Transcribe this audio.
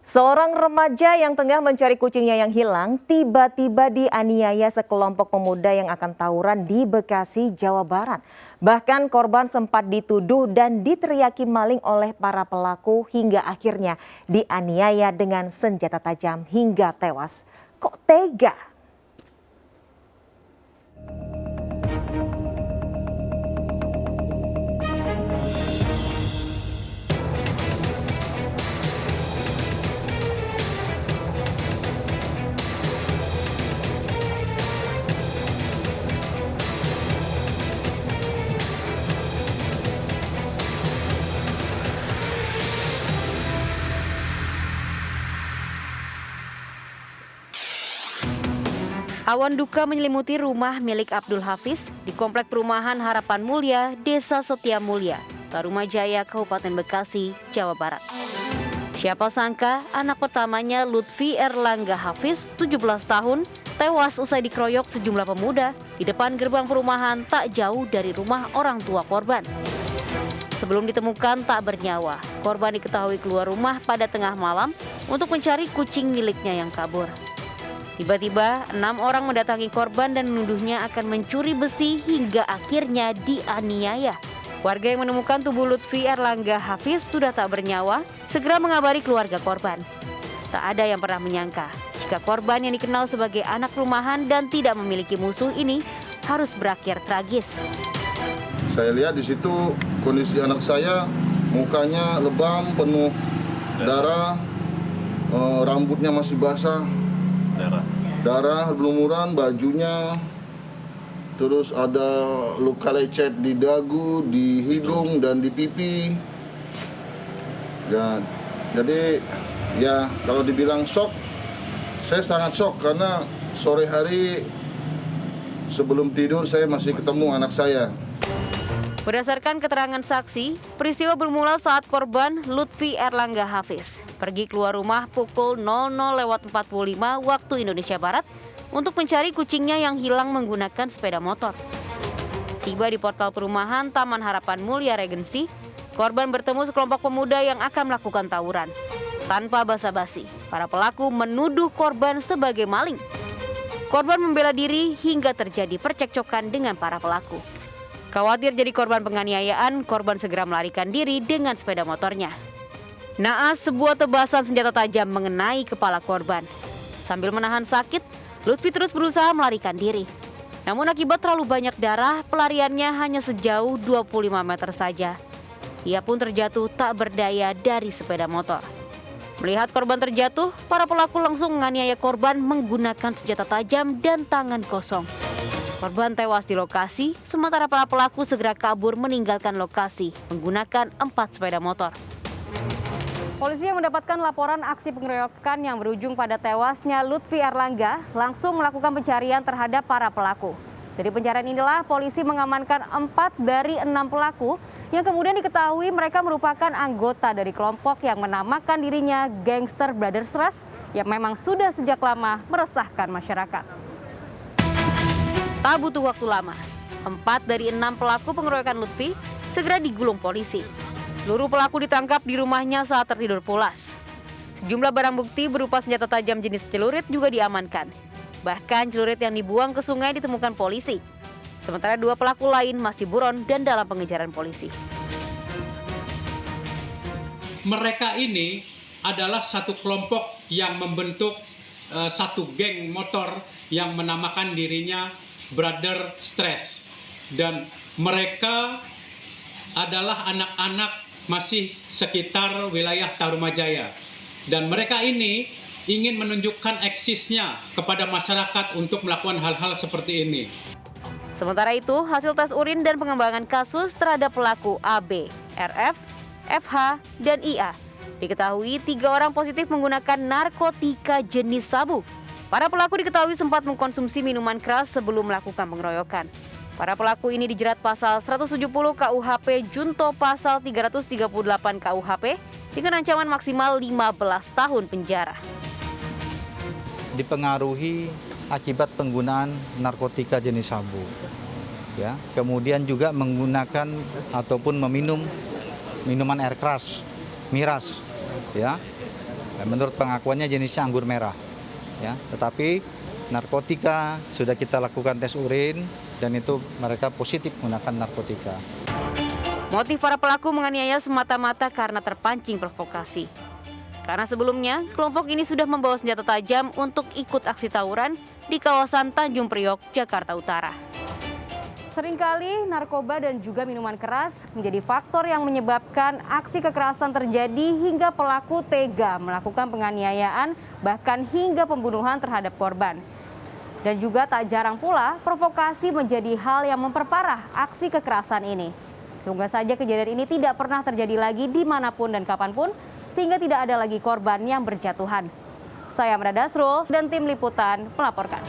Seorang remaja yang tengah mencari kucingnya yang hilang tiba-tiba dianiaya sekelompok pemuda yang akan tawuran di Bekasi, Jawa Barat. Bahkan korban sempat dituduh dan diteriaki maling oleh para pelaku hingga akhirnya dianiaya dengan senjata tajam hingga tewas. Kok tega? Awan duka menyelimuti rumah milik Abdul Hafiz di Komplek Perumahan Harapan Mulia, Desa Setia Mulia, Tarumajaya, Kabupaten Bekasi, Jawa Barat. Siapa sangka anak pertamanya Lutfi Erlangga Hafiz, 17 tahun, tewas usai dikeroyok sejumlah pemuda di depan gerbang perumahan tak jauh dari rumah orang tua korban. Sebelum ditemukan tak bernyawa, korban diketahui keluar rumah pada tengah malam untuk mencari kucing miliknya yang kabur. Tiba-tiba, 6 orang mendatangi korban dan menuduhnya akan mencuri besi hingga akhirnya dianiaya. Warga yang menemukan tubuh Lutfi Erlangga Hafiz sudah tak bernyawa, segera mengabari keluarga korban. Tak ada yang pernah menyangka jika korban yang dikenal sebagai anak rumahan dan tidak memiliki musuh ini harus berakhir tragis. Saya lihat di situ kondisi anak saya, mukanya lebam, penuh darah, rambutnya masih basah. Darah berlumuran, bajunya, terus ada luka lecet di dagu, di hidung, dan di pipi. Ya, jadi ya kalau dibilang shock, saya sangat shock karena sore hari sebelum tidur saya masih ketemu anak saya. Berdasarkan keterangan saksi, peristiwa bermula saat korban Lutfi Erlangga Hafiz pergi keluar rumah pukul 00.45 waktu Indonesia Barat untuk mencari kucingnya yang hilang menggunakan sepeda motor. Tiba di portal perumahan Taman Harapan Mulia Regency, korban bertemu sekelompok pemuda yang akan melakukan tawuran. Tanpa basa-basi, para pelaku menuduh korban sebagai maling. Korban membela diri hingga terjadi percekcokan dengan para pelaku. Khawatir jadi korban penganiayaan, korban segera melarikan diri dengan sepeda motornya. Naas, sebuah tebasan senjata tajam mengenai kepala korban. Sambil menahan sakit, Lutfi terus berusaha melarikan diri. Namun akibat terlalu banyak darah, pelariannya hanya sejauh 25 meter saja. Ia pun terjatuh tak berdaya dari sepeda motor. Melihat korban terjatuh, para pelaku langsung menganiaya korban menggunakan senjata tajam dan tangan kosong. Korban tewas di lokasi, sementara para pelaku segera kabur meninggalkan lokasi menggunakan 4 sepeda motor. Polisi yang mendapatkan laporan aksi pengeroyokan yang berujung pada tewasnya Lutfi Erlangga langsung melakukan pencarian terhadap para pelaku. Dari pencarian inilah polisi mengamankan 4 dari 6 pelaku yang kemudian diketahui mereka merupakan anggota dari kelompok yang menamakan dirinya Gangster Brothers Rush yang memang sudah sejak lama meresahkan masyarakat. Tak butuh waktu lama, 4 dari 6 pelaku pengeroyokan Lutfi segera digulung polisi. Seluruh pelaku ditangkap di rumahnya saat tertidur pulas. Sejumlah barang bukti berupa senjata tajam jenis celurit juga diamankan. Bahkan celurit yang dibuang ke sungai ditemukan polisi. Sementara 2 pelaku lain masih buron dan dalam pengejaran polisi. Mereka ini adalah satu kelompok yang membentuk satu geng motor yang menamakan dirinya Brother Stress, dan mereka adalah anak-anak masih sekitar wilayah Tarumajaya, dan mereka ini ingin menunjukkan eksisnya kepada masyarakat untuk melakukan hal-hal seperti ini. Sementara itu, hasil tes urin dan pengembangan kasus terhadap pelaku AB, RF, FH, dan IA diketahui 3 orang positif menggunakan narkotika jenis sabu. Para pelaku diketahui sempat mengkonsumsi minuman keras sebelum melakukan pengeroyokan. Para pelaku ini dijerat pasal 170 KUHP junto pasal 338 KUHP dengan ancaman maksimal 15 tahun penjara. Dipengaruhi akibat penggunaan narkotika jenis sabu. Ya, kemudian juga menggunakan ataupun meminum minuman air keras, miras, ya. Menurut pengakuannya jenisnya anggur merah. Ya, tetapi narkotika sudah kita lakukan tes urin dan itu mereka positif menggunakan narkotika. Motif para pelaku menganiaya semata-mata karena terpancing provokasi. Karena sebelumnya, kelompok ini sudah membawa senjata tajam untuk ikut aksi tawuran di kawasan Tanjung Priok, Jakarta Utara. Seringkali narkoba dan juga minuman keras menjadi faktor yang menyebabkan aksi kekerasan terjadi hingga pelaku tega melakukan penganiayaan bahkan hingga pembunuhan terhadap korban. Dan juga tak jarang pula provokasi menjadi hal yang memperparah aksi kekerasan ini. Semoga saja kejadian ini tidak pernah terjadi lagi dimanapun dan kapanpun sehingga tidak ada lagi korban yang berjatuhan. Saya Amanda Dasrul dan tim liputan melaporkan.